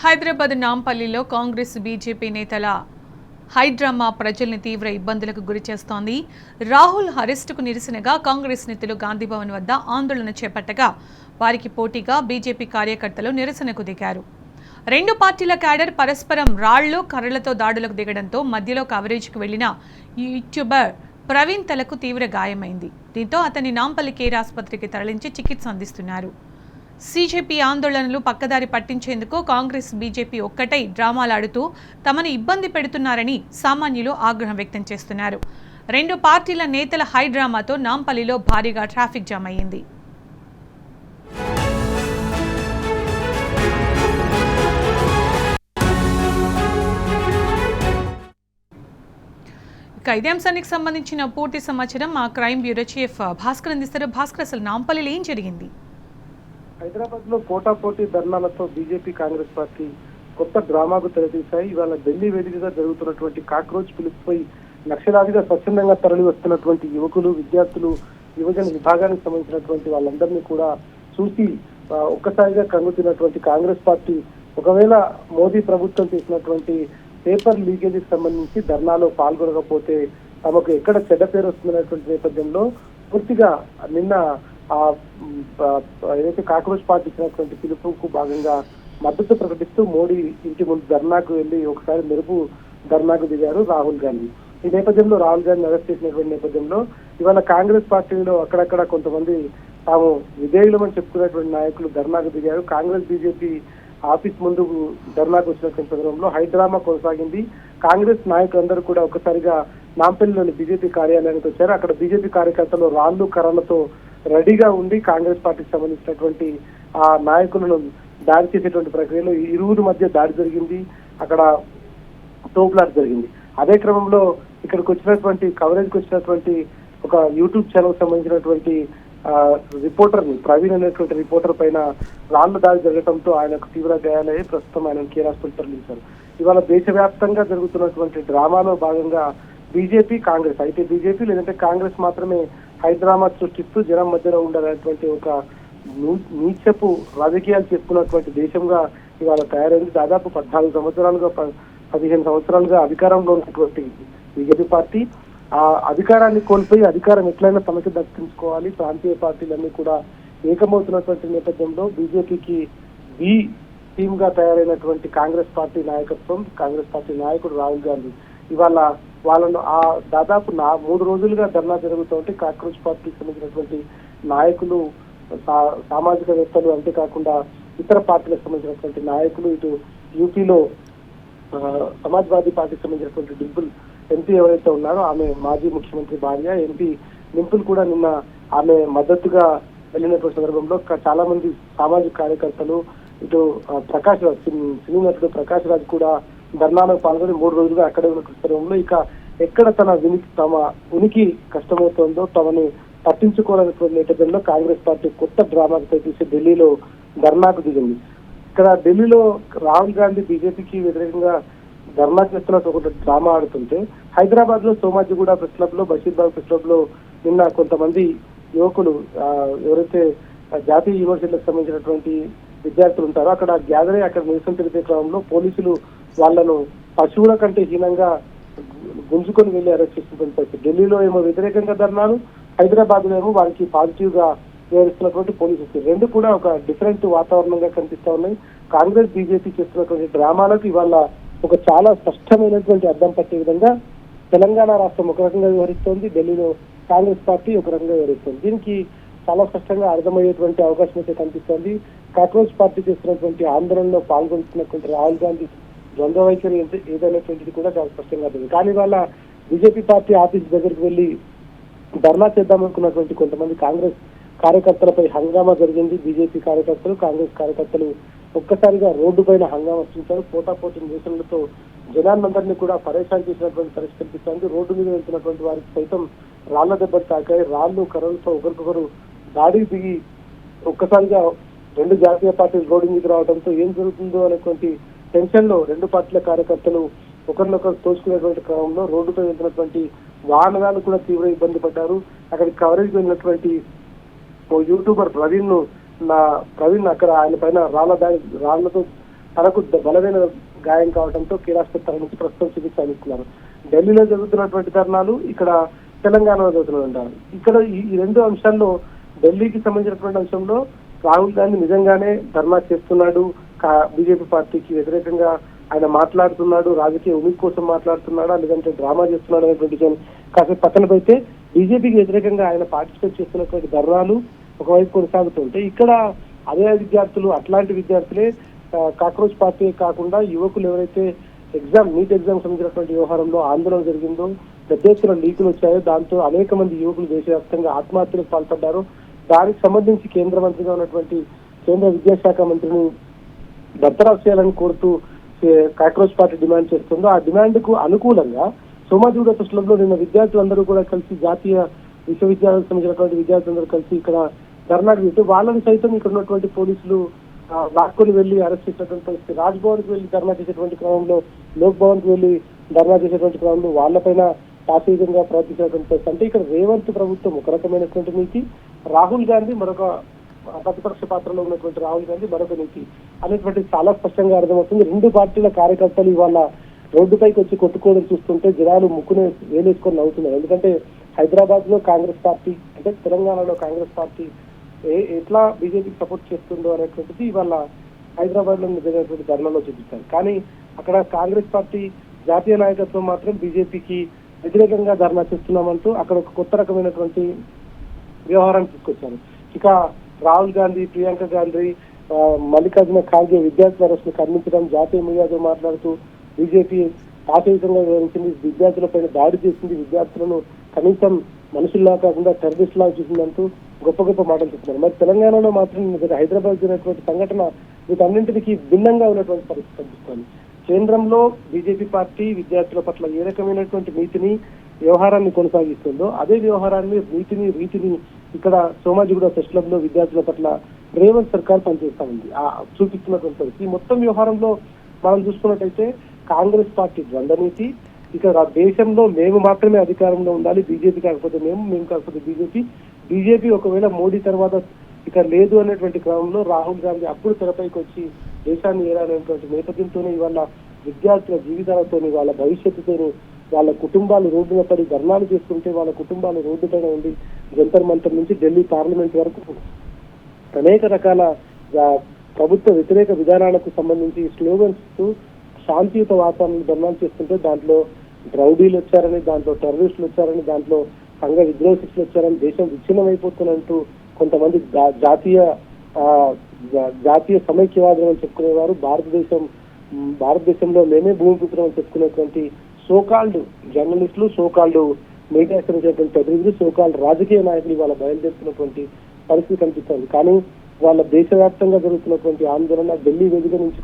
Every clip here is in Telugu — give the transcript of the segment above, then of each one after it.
హైదరాబాద్ నాంపల్లిలో కాంగ్రెస్ బీజేపీ నేతల హైడ్రామా ప్రజల్ని తీవ్ర ఇబ్బందులకు గురిచేస్తోంది. రాహుల్ అరెస్టుకు నిరసనగా కాంగ్రెస్ నేతలు గాంధీభవన్ వద్ద ఆందోళన చేపట్టగా వారికి పోటీగా బీజేపీ కార్యకర్తలు నిరసనకు దిగారు. రెండు పార్టీల క్యాడర్ పరస్పరం రాళ్లు కర్రలతో దాడులకు దిగడంతో మధ్యలో కవరేజ్కి వెళ్లిన యూట్యూబర్ ప్రవీణ్ తలకు తీవ్ర గాయమైంది. దీంతో అతన్ని నాంపల్లి కేర్ ఆసుపత్రికి తరలించి చికిత్స అందిస్తున్నారు. సీజేపీ ఆందోళనలు పక్కదారి పట్టించేందుకు కాంగ్రెస్ బీజేపీ ఒక్కటై డ్రామాలాడుతూ తమను ఇబ్బంది పెడుతున్నారని సామాన్యులు ఆగ్రహం వ్యక్తం చేస్తున్నారు. రెండు పార్టీల నేతల హైడ్రామాతో నాంపల్లిలో భారీగా ట్రాఫిక్ జామ్ అయ్యింది. ఇదే అంశానికి సంబంధించిన పూర్తి సమాచారం మా క్రైమ్ బ్యూరో చీఫ్ భాస్కర్ అందిస్తారు. భాస్కర్, అసలు నాంపల్లిలో ఏం జరిగింది? హైదరాబాద్ లో పోటాపోటీ ధర్నాలతో బీజేపీ కాంగ్రెస్ పార్టీ కొత్త డ్రామాకు తెరతీశాయి. ఇవాళ ఢిల్లీ వేదికగా జరుగుతున్నటువంటి కాక్రోచ్ పిలుపుపై లక్షలాదిగా స్వచ్ఛందంగా తరలి వస్తున్నటువంటి యువకులు, విద్యార్థులు, యువజన విభాగానికి సంబంధించినటువంటి వాళ్ళందరినీ కూడా చూసి ఒక్కసారిగా కంగుతున్నటువంటి కాంగ్రెస్ పార్టీ ఒకవేళ మోదీ ప్రభుత్వం చేసినటువంటి పేపర్ లీకేజీకి సంబంధించి ధర్నాలో పాల్గొనకపోతే తమకు ఎక్కడ చెడ్డ పేరు వస్తుందనేటువంటి నేపథ్యంలో పూర్తిగా నిన్న ఏదైతే కాక్రోచ్ పార్టీ ఇచ్చినటువంటి పిలుపుకు భాగంగా మద్దతు ప్రకటిస్తూ మోడీ ఇంటి ముందు ధర్నాకు వెళ్లి ఒకసారి మెరుపు ధర్నాకు దిగారు రాహుల్ గాంధీ. ఈ నేపథ్యంలో రాహుల్ గాంధీ అరెస్ట్ చేసినటువంటి నేపథ్యంలో ఇవాళ కాంగ్రెస్ పార్టీలో అక్కడక్కడ కొంతమంది తాము విధేయులమని చెప్పుకునేటువంటి నాయకులు ధర్నాకు దిగారు. కాంగ్రెస్ బీజేపీ ఆఫీస్ ముందు ధర్నాకు వచ్చినటువంటి సందర్భంలో హైడ్రామా కొనసాగింది. కాంగ్రెస్ నాయకులందరూ కూడా ఒక్కసారిగా నాంపల్లిలోని బీజేపీ కార్యాలయానికి వచ్చారు. అక్కడ బీజేపీ కార్యకర్తలు రాళ్లు కర్రలతో రెడీగా ఉండి కాంగ్రెస్ పార్టీకి సంబంధించినటువంటి ఆ నాయకులను దాడి చేసేటువంటి ప్రక్రియలో ఇరువురి మధ్య దాడి జరిగింది. అక్కడ తోపులాట జరిగింది. అదే క్రమంలో ఇక్కడికి వచ్చినటువంటి కవరేజ్కి వచ్చినటువంటి ఒక యూట్యూబ్ ఛానల్ సంబంధించినటువంటి రిపోర్టర్ ప్రవీణ్ అనేటువంటి రిపోర్టర్ పైన రాళ్ల దాడి జరగడంతో ఆయనకు తీవ్ర గాయాలయ్యి ప్రస్తుతం ఆయన కేర్ హాస్పిటల్ తరలించారు. ఇవాళ దేశవ్యాప్తంగా జరుగుతున్నటువంటి డ్రామాలో భాగంగా బీజేపీ కాంగ్రెస్ అయితే బీజేపీ లేదంటే కాంగ్రెస్ మాత్రమే హైడ్రామా సృష్టిస్తూ జనం మధ్యలో ఉండాలనేటువంటి ఒక నీచపు రాజకీయాలు చెప్పుకున్నటువంటి దేశంగా ఇవాళ తయారైంది. దాదాపు 14 సంవత్సరాలుగా 15 సంవత్సరాలుగా అధికారంలో ఉన్నటువంటి బీజేపీ పార్టీ ఆ అధికారాన్ని కోల్పోయి అధికారం ఎట్లయినా తమకి దక్కించుకోవాలి, ప్రాంతీయ పార్టీలన్నీ కూడా ఏకమవుతున్నటువంటి నేపథ్యంలో బీజేపీకి బి టీమ్ గా తయారైనటువంటి కాంగ్రెస్ పార్టీ నాయకత్వం, కాంగ్రెస్ పార్టీ నాయకుడు రాహుల్ గాంధీ ఇవాళ వాళ్ళను దాదాపు 3 రోజులుగా ధర్నా జరుగుతుంటే కాక్రోచ్ పార్టీకి సంబంధించినటువంటి నాయకులు, సామాజికవేత్తలు, అంతేకాకుండా ఇతర పార్టీలకు సంబంధించినటువంటి నాయకులు, ఇటు యూపీలో సమాజ్వాదీ పార్టీకి సంబంధించినటువంటి డింపుల్ ఎంపీ ఎవరైతే ఉన్నారో ఆమె మాజీ ముఖ్యమంత్రి భార్య ఎంపీ డింపుల్ కూడా నిన్న ఆమె మద్దతుగా వెళ్ళినటువంటి సందర్భంలో చాలా మంది సామాజిక కార్యకర్తలు, ఇటు ప్రకాష్ రాజ్ సినీ నటుడు ప్రకాష్ రాజ్ కూడా ధర్నాలో పాల్గొని 3 రోజులుగా అక్కడే ఉన్న క్రమంలో ఇక ఎక్కడ తమ ఉనికి కష్టమవుతోందో తమని పట్టించుకోవాలనేటువంటి నేపథ్యంలో కాంగ్రెస్ పార్టీ కొత్త డ్రామాకు తెప్పించి ఢిల్లీలో ధర్నాకు దిగింది. ఇక్కడ ఢిల్లీలో రాహుల్ గాంధీ బీజేపీకి వ్యతిరేకంగా ధర్నా చేస్తున్నట్టు ఒక డ్రామా ఆడుతుంటే హైదరాబాద్ లో సోమాజిగూడ ప్రెస్ క్లబ్ లో, బషీర్బాగ్ ప్రెస్ క్లబ్ లో నిన్న కొంతమంది యువకులు ఎవరైతే జాతీయ యూనివర్సిటీలకు సంబంధించినటువంటి విద్యార్థులు ఉంటారో అక్కడ గ్యాదర్ అయ్యి అక్కడ నిరసన తెలిపే క్రమంలో పోలీసులు వాళ్లను పశువుల కంటే హీనంగా గుంజుకొని వెళ్లి అరెస్ట్ చేసినటువంటి పరిస్థితి. ఢిల్లీలో ఏమో వ్యతిరేకంగా ధర్నాలు, హైదరాబాద్ లో ఏమో వారికి పాజిటివ్ గా వ్యవహరిస్తున్నటువంటి పోలీసులు. రెండు కూడా ఒక డిఫరెంట్ వాతావరణంగా కనిపిస్తా ఉన్నాయి. కాంగ్రెస్ బీజేపీ చేస్తున్నటువంటి డ్రామాలకు ఇవాళ ఒక చాలా స్పష్టమైనటువంటి అర్థం పట్టే విధంగా తెలంగాణ రాష్ట్రం ఒక రకంగా వ్యవహరిస్తోంది, ఢిల్లీలో కాంగ్రెస్ పార్టీ ఒక రకంగా వ్యవహరిస్తోంది. దీనికి చాలా స్పష్టంగా అర్థమయ్యేటువంటి అవకాశం అయితే కనిపిస్తోంది. కాంగ్రెస్ పార్టీ చేస్తున్నటువంటి ఆందోళనలో పాల్గొంటున్నటువంటి రాహుల్ గాంధీ ద్వంద్వ వైఖరి ఏదైనటువంటిది కూడా చాలా స్పష్టంగా ఉంది. కానీ వాళ్ళ బీజేపీ పార్టీ ఆఫీస్ దగ్గరికి వెళ్లి ధర్నా చేద్దామనుకున్నటువంటి కొంతమంది కాంగ్రెస్ కార్యకర్తలపై హంగామా జరిగింది. బీజేపీ కార్యకర్తలు, కాంగ్రెస్ కార్యకర్తలు ఒక్కసారిగా రోడ్డు పైన హంగామా సృష్టించారు. పోటాపోటీ నిరసనలతో జనాలందరినీ కూడా పరేషాన్ చేసినటువంటి పరిస్థితి కనిపిస్తోంది. రోడ్డు మీద వెళ్తున్నటువంటి వారికి సైతం రాళ్ల దెబ్బలు తాకాయి. రాళ్లు కర్రలతో ఒకరికొకరు దాడికి దిగి ఒక్కసారిగా రెండు జాతీయ పార్టీలు రోడ్డు మీదకి రావడంతో ఏం జరుగుతుందో అనేటువంటి టెన్షన్ లో రెండు పార్టీల కార్యకర్తలు ఒకరినొకరు తోచుకునేటువంటి క్రమంలో రోడ్డుపై వెళ్తున్నటువంటి వాహనాలు కూడా తీవ్ర ఇబ్బంది పడ్డారు. అక్కడికి కవరేజ్ వెళ్ళినటువంటి ఓ యూట్యూబర్ ప్రవీణ్ అక్కడ ఆయన పైన రాళ్లతో తనకు బలమైన గాయం కావడంతో కేరాస్పత్రి తరలించి ప్రస్తుతం చికిత్స అందిస్తున్నారు. ఢిల్లీలో జరుగుతున్నటువంటి ధర్నాలు, ఇక్కడ తెలంగాణలో జరుగుతున్నారు. ఇక్కడ ఈ రెండు అంశాల్లో ఢిల్లీకి సంబంధించినటువంటి అంశంలో రాహుల్ గాంధీ నిజంగానే ధర్నా చేస్తున్నాడు, బీజేపీ పార్టీకి వ్యతిరేకంగా ఆయన మాట్లాడుతున్నాడు, రాజకీయ ఉనికి కోసం మాట్లాడుతున్నాడా లేదంటే డ్రామా చేస్తున్నాడు అనేటువంటి విషయం కాసేపు పక్కన పెడితే బీజేపీకి వ్యతిరేకంగా ఆయన పార్టిసిపేట్ చేస్తున్నటువంటి ధర్నాలు ఒకవైపు కొనసాగుతుంటే ఇక్కడ అదే విద్యార్థులు, అట్లాంటి విద్యార్థులే కాక్రోచ్ పార్టీ కాకుండా యువకులు ఎవరైతే నీట్ ఎగ్జామ్ సంబంధించినటువంటి వ్యవహారంలో ఆందోళన జరిగిందో, పెద్ద ఎత్తున లీకులు వచ్చాయో, దాంతో అనేక మంది యువకులు దేశవ్యాప్తంగా ఆత్మహత్యలకు పాల్పడ్డారు. దానికి సంబంధించి కేంద్ర మంత్రిగా ఉన్నటువంటి కేంద్ర విద్యాశాఖ మంత్రిని బర్తరఫ్ చేయాలని కోరుతూ కాక్రోచ్ పార్టీ డిమాండ్ చేస్తుందో ఆ డిమాండ్ కు అనుకూలంగా సోమాజిగూడ ట్రస్ట్లో నిన్న విద్యార్థులందరూ కూడా కలిసి జాతీయ విశ్వవిద్యాలయాలకు సంబంధించినటువంటి విద్యార్థులందరూ కలిసి ఇక్కడ ధర్నాకు పెట్టి వాళ్ళని సైతం ఇక్కడ ఉన్నటువంటి పోలీసులు లాక్కొని వెళ్లి అరెస్ట్ చేసేటువంటి పరిస్థితి. రాజ్భవన్ కి వెళ్లి ధర్నా చేసేటువంటి క్రమంలో, లోక్ భవన్ కి వెళ్లి ధర్నా చేసేటువంటి క్రమంలో వాళ్ళపైన శాశ్వతంగా ప్రవర్తించేటువంటి పరిస్థితి. అంటే ఇక్కడ రేవంత్ ప్రభుత్వం ఒక రకమైనటువంటి నీతి, రాహుల్ గాంధీ మరొక ప్రతిపక్ష పాత్రలో ఉన్నటువంటి రాహుల్ గాంధీ మరొక నీతి అనేటువంటి చాలా స్పష్టంగా అర్థమవుతుంది. రెండు పార్టీల కార్యకర్తలు ఇవాళ రోడ్డుపైకి వచ్చి కొట్టుకోవడం చూస్తుంటే జనాలు ముక్కునే వేలేసుకొని నవ్వుతున్నారు. ఎందుకంటే హైదరాబాద్ లో కాంగ్రెస్ పార్టీ, అంటే తెలంగాణలో కాంగ్రెస్ పార్టీ ఎట్లా బీజేపీకి సపోర్ట్ చేస్తుందో అనేటువంటిది ఇవాళ హైదరాబాద్ లో జరిగినటువంటి ధర్నాలో చూపిస్తారు. కానీ అక్కడ కాంగ్రెస్ పార్టీ జాతీయ నాయకత్వం మాత్రం బీజేపీకి వ్యతిరేకంగా ధర్నా చేస్తున్నామంటూ అక్కడ ఒక కొత్త రకమైనటువంటి వ్యవహారాన్ని తీసుకొచ్చారు. ఇక రాహుల్ గాంధీ, ప్రియాంక గాంధీ, మల్లికార్జున ఖార్గే విద్యార్థుల అరెస్టును ఖండించడం, జాతీయ మీడియాతో మాట్లాడుతూ బీజేపీ ఆశయుతంగా వివరించింది, విద్యార్థులపైన దాడి చేసింది, విద్యార్థులను కనీసం మనుషుల్లా కాకుండా టెర్రరిస్ట్ లా చూసిందంటూ గొప్ప గొప్ప మాటలు చెప్తున్నారు. మరి తెలంగాణలో మాత్రం హైదరాబాద్ జరిగినటువంటి సంఘటన వీటన్నింటికి భిన్నంగా ఉన్నటువంటి పరిస్థితి కనిపిస్తోంది. కేంద్రంలో బీజేపీ పార్టీ విద్యార్థుల పట్ల ఏ రకమైనటువంటి నీతిని, వ్యవహారాన్ని కొనసాగిస్తుందో అదే వ్యవహారాన్ని, రీతిని ఇక్కడ సోమాజిగూడ ప్రెస్ క్లబ్ లో విద్యార్థుల పట్ల రేవంత్ సర్కార్ పనిచేస్తా ఉంది, చూపిస్తున్నటువంటి పరిస్థితి. మొత్తం వ్యవహారంలో మనం చూసుకున్నట్టయితే కాంగ్రెస్ పార్టీ ద్వంద్వ నీతి, ఇక్కడ దేశంలో మేము మాత్రమే అధికారంలో ఉండాలి, బీజేపీ కాకపోతే మేము కాకపోతే బీజేపీ ఒకవేళ మోడీ తర్వాత ఇక లేదు అనేటువంటి క్రమంలో రాహుల్ గాంధీ అప్పుడు తెరపైకి వచ్చి దేశాన్ని ఏరాలనేటువంటి నేపథ్యంతోనే ఇవాళ విద్యార్థుల జీవితాలతోని, వాళ్ళ భవిష్యత్తుతోని, వాళ్ళ కుటుంబాలు రోడ్డున పడి ధర్నాలు చేస్తుంటే వాళ్ళ కుటుంబాలు రోడ్డు పైన ఉండి జంతర్ మంతర్ నుంచి ఢిల్లీ పార్లమెంట్ వరకు అనేక రకాల ప్రభుత్వ వ్యతిరేక విధానాలకు సంబంధించి స్లోగన్స్ శాంతియుత వాతావరణం ధర్నాలు చేస్తుంటే దాంట్లో రౌడీలు వచ్చారని, దాంట్లో టెర్రరిస్టులు వచ్చారని, దాంట్లో సంఘ విద్రోహిస్తులు వచ్చారని, దేశం విచ్ఛిన్నమైపోతున్నట్టు కొంతమంది జాతీయ సమైక్యవాదం అని చెప్పుకునేవారు, భారతదేశంలో మేమే భూమిపుత్రం అని చెప్పుకునేటువంటి సోకాల్డ్ జర్నలిస్టులు, సోకాల్డ్ మీడియా సంబంధించినటువంటి ప్రతినిధులు, సోకాల్డ్ రాజకీయ నాయకులు వాళ్ళ బయలుదేరుతున్నటువంటి పరిస్థితి కనిపిస్తుంది. కానీ వాళ్ళ దేశవ్యాప్తంగా జరుగుతున్నటువంటి ఆందోళన, ఢిల్లీ వేదిక నుంచి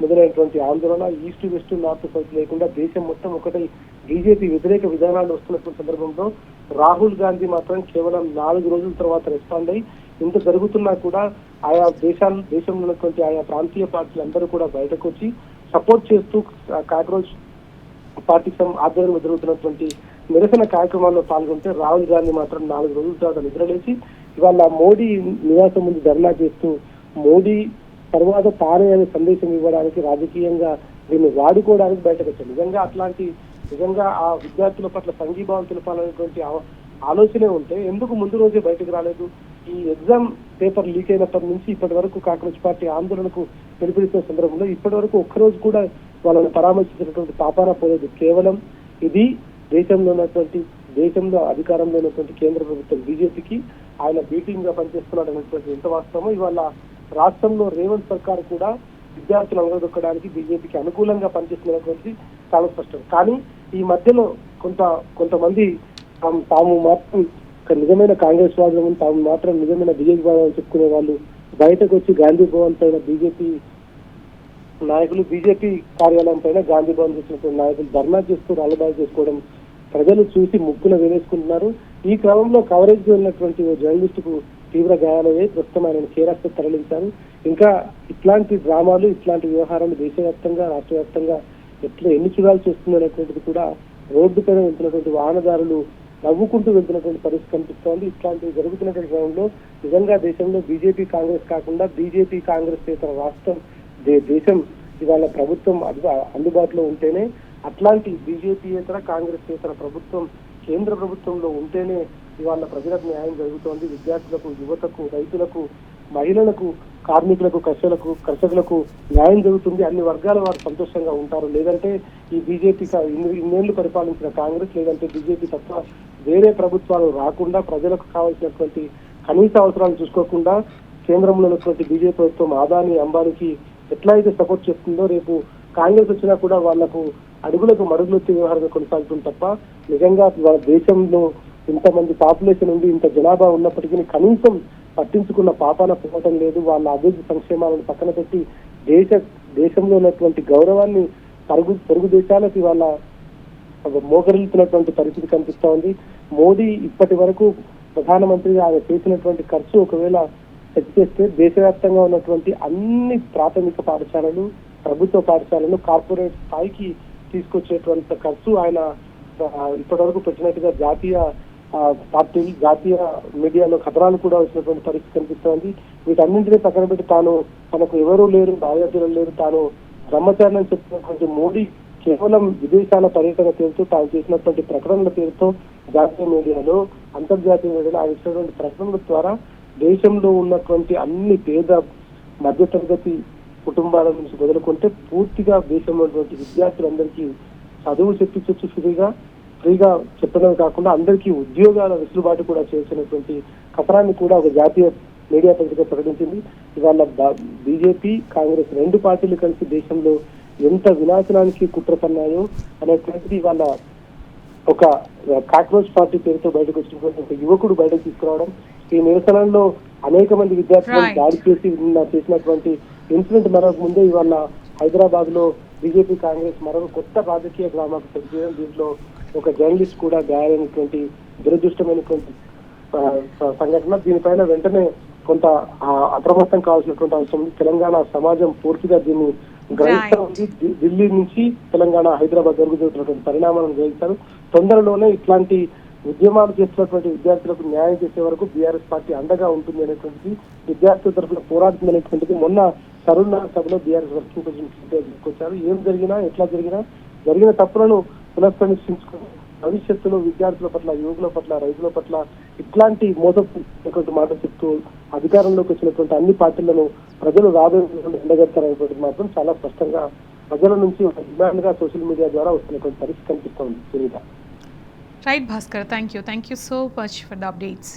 మొదలైనటువంటి ఆందోళన, ఈస్ట్ వెస్ట్ నార్త్ సౌత్ లేకుండా దేశం మొత్తం ఒకటి బీజేపీ వ్యతిరేక విధానాలు వస్తున్నటువంటి సందర్భంలో రాహుల్ గాంధీ మాత్రం కేవలం 4 రోజుల తర్వాత రెస్పాండ్ అయ్యి ఇంత జరుగుతున్నా కూడా ఆయా దేశంలో ఉన్నటువంటి ఆయా ప్రాంతీయ పార్టీలు అందరూ కూడా బయటకు వచ్చి సపోర్ట్ చేస్తూ కాక్రోచ్ పార్టీకి ఆధ్వర్యంలో జరుగుతున్నటువంటి నిరసన కార్యక్రమాల్లో పాల్గొంటే రాహుల్ గాంధీ మాత్రం 4 రోజుల తర్వాత నిద్రలేసి ఇవాళ మోడీ నివాసం ముందు ధర్నా చేస్తూ మోడీ తర్వాత తానే అనే సందేశం ఇవ్వడానికి రాజకీయంగా దీన్ని వాడుకోవడానికి బయటకు వచ్చారు. నిజంగా ఆ విద్యార్థుల పట్ల సంఘీభావం తెలపాలనేటువంటి ఆలోచనే ఉంటే ఎందుకు ముందు రోజే బయటకు రాలేదు? ఈ ఎగ్జామ్ పేపర్ లీక్ అయినప్పటి నుంచి ఇప్పటి వరకు కాంగ్రెస్ పార్టీ ఆందోళనకు పిలుపునిస్తున్న సందర్భంలో ఇప్పటి వరకు ఒక్కరోజు కూడా వాళ్ళని పరామర్శించినటువంటి పాపాన పోలేదు. కేవలం ఇది దేశంలో అధికారంలో ఉన్నటువంటి కేంద్ర ప్రభుత్వం బీజేపీకి ఆయన బీటింగ్ గా పనిచేస్తున్నాడు అనేటువంటి ఎంత వాస్తవమో ఇవాళ రాష్ట్రంలో రేవంత్ సర్కార్ కూడా విద్యార్థులు అనగదొక్కడానికి బీజేపీకి అనుకూలంగా పనిచేస్తున్నటువంటి చాలా స్పష్టం. కానీ ఈ మధ్యలో కొంతమంది తాము మాత్రం నిజమైన కాంగ్రెస్ వాదం, తాము మాత్రం నిజమైన బీజేపీ వాదం చెప్పుకునే వాళ్ళు బయటకు వచ్చి గాంధీ భవన్ పైన బీజేపీ నాయకులు, బీజేపీ కార్యాలయం పైన గాంధీ భవన్ చేసినటువంటి నాయకులు ధర్నా చేస్తూ రాళ్ళబాయి చేసుకోవడం ప్రజలు చూసి ముక్కున వేలేసుకుంటున్నారు. ఈ క్రమంలో కవరేజ్ కి వెళ్ళినటువంటి ఓ జర్నలిస్ట్ కు తీవ్ర గాయాలయ్యాయి. ప్రస్తుతం ఆయన కేరాస్పత్రి తరలించారు. ఇంకా ఇట్లాంటి డ్రామాలు, ఇట్లాంటి వ్యవహారాలు దేశవ్యాప్తంగా, రాష్ట్ర వ్యాప్తంగా ఎన్ని చూడాల్సి వస్తుంది అనేటువంటిది కూడా రోడ్డు పైన వెళ్తున్నటువంటి వాహనదారులు నవ్వుకుంటూ వెళ్తున్నటువంటి పరిస్థితి కనిపిస్తోంది. ఇట్లాంటివి జరుగుతున్నటువంటి క్రమంలో నిజంగా దేశంలో బీజేపీ కాంగ్రెస్ కాకుండా బీజేపీ కాంగ్రెస్ చేసిన రాష్ట్రం దేశం ఇవాళ ప్రభుత్వం అందుబాటులో ఉంటేనే, అట్లాంటి బీజేపీయేతర కాంగ్రెస్ ప్రభుత్వం కేంద్ర ప్రభుత్వంలో ఉంటేనే ఇవాళ ప్రజలకు న్యాయం జరుగుతోంది. విద్యార్థులకు, యువతకు, రైతులకు, మహిళలకు, కార్మికులకు, కర్షకులకు న్యాయం జరుగుతుంది. అన్ని వర్గాల వారు సంతోషంగా ఉంటారు. లేదంటే ఈ బీజేపీ ఇన్నేళ్లు పరిపాలించిన కాంగ్రెస్, లేదంటే బీజేపీ తప్ప వేరే ప్రభుత్వాలు రాకుండా ప్రజలకు కావాల్సినటువంటి కనీస అవసరాలు చూసుకోకుండా కేంద్రంలో ఉన్నటువంటి బీజేపీ ప్రభుత్వం అదానీ, అంబానీకి ఎట్లా అయితే సపోర్ట్ చేస్తుందో, రేపు కాంగ్రెస్ వచ్చినా కూడా వాళ్లకు అడుగులకు మడుగులొత్తి వ్యవహారంగా కొనసాగుతుంది తప్ప నిజంగా వాళ్ళ దేశంలో ఇంతమంది పాపులేషన్ ఉంది, ఇంత జనాభా ఉన్నప్పటికీ కనీసం పట్టించుకున్న పాపాన పోవటం లేదు. వాళ్ళ అభివృద్ధి సంక్షేమాలను పక్కన పెట్టి దేశంలో ఉన్నటువంటి గౌరవాన్ని పొరుగు దేశాలకి వాళ్ళ మోకరిల్లుతున్నటువంటి పరిస్థితి కనిపిస్తా ఉంది. మోడీ ఇప్పటి వరకు ప్రధానమంత్రిగా ఆయన చేసినటువంటి ఖర్చు ఒకవేళ చెక్ చేస్తే దేశవ్యాప్తంగా ఉన్నటువంటి అన్ని ప్రాథమిక పాఠశాలలు, ప్రభుత్వ పాఠశాలలు కార్పొరేట్ స్థాయికి తీసుకొచ్చేటువంటి ఖర్చు ఆయన ఇప్పటి వరకు పెట్టినట్టుగా జాతీయ పార్టీలు, జాతీయ మీడియాలో కథనాలు కూడా వచ్చినటువంటి పరిస్థితి కనిపిస్తోంది. వీటన్నింటినీ పక్కన పెట్టి తనకు ఎవరూ లేరు, బాధ్యతలు లేరు, తాను బ్రహ్మచారిని అని చెప్పినటువంటి మోడీ కేవలం విదేశాల పర్యటన పేరుతో తాను చేసినటువంటి ప్రకటనల పేరుతో జాతీయ మీడియాలో, అంతర్జాతీయ మీడియాలో ఆయన ఇచ్చినటువంటి ప్రకటనల ద్వారా దేశంలో ఉన్నటువంటి అన్ని పేద మధ్యతరగతి కుటుంబాల నుంచి మొదలుకుంటే పూర్తిగా దేశంలో ఉన్నటువంటి విద్యార్థులందరికీ చదువు చెప్పించవచ్చు ఫ్రీగా చెప్పడమే కాకుండా అందరికీ ఉద్యోగాల వెసులుబాటు కూడా చేసినటువంటి కథనాన్ని కూడా ఒక జాతీయ మీడియా పత్రిక ప్రకటించింది. ఇవాళ బీజేపీ, కాంగ్రెస్ రెండు పార్టీలు కలిసి దేశంలో ఎంత వినాశనానికి కుట్ర పన్నాయో అనేటువంటిది ఇవాళ ఒక కాక్రోచ్ పార్టీ పేరుతో బయటకు వచ్చినటువంటి ఒక యువకుడు బయటకు తీసుకురావడం, ఈ నిరసనలో అనేక మంది విద్యార్థులను దాడి చేసినటువంటి ఇన్సిడెంట్ మరొక ముందే ఇవాళ హైదరాబాద్ లో బీజేపీ, కాంగ్రెస్ మరొక కొత్త రాజకీయ డ్రామాకు తెలియజేయడం, దీంట్లో ఒక జర్నలిస్ట్ కూడా గాయమైనటువంటి దురదృష్టమైనటువంటి సంఘటన. దీనిపైన వెంటనే కొంత అప్రమత్తం కావాల్సినటువంటి అవసరం ఉంది. తెలంగాణ సమాజం పూర్తిగా దీన్ని గ్రహిస్తా ఉంది. ఢిల్లీ నుంచి తెలంగాణ, హైదరాబాద్ జరుగుతున్నటువంటి పరిణామాలను గ్రహిస్తారు. తొందరలోనే ఇట్లాంటి ఉద్యమాలు చేస్తున్నటువంటి విద్యార్థులకు న్యాయం చేసే వరకు బీఆర్ఎస్ పార్టీ అండగా ఉంటుంది అనేటువంటిది, విద్యార్థుల తరఫున పోరాడుతుంది అనేటువంటిది మొన్న తరుణ్ సభలో బీఆర్ఎస్ వర్కింగ్ ప్రెసిడెంట్ తీసుకొచ్చారు. ఏం జరిగినా, ఎట్లా జరిగిన తప్పులను పునఃసమీక్షించుకుని భవిష్యత్తులో విద్యార్థుల పట్ల, యువకుల పట్ల, రైతుల పట్ల ఇట్లాంటి మోసపోయినటువంటి మాట చెప్తూ అధికారంలోకి వచ్చినటువంటి అన్ని పార్టీలను ప్రజలు రాబోయే ఎండగడతారనేటువంటిది మాత్రం చాలా స్పష్టంగా ప్రజల నుంచి ఒక డిమాండ్ గా సోషల్ మీడియా ద్వారా వస్తున్నటువంటి పరిస్థితి కనిపిస్తోంది. Sunitha. Right Bhaskar, thank you so much for the updates.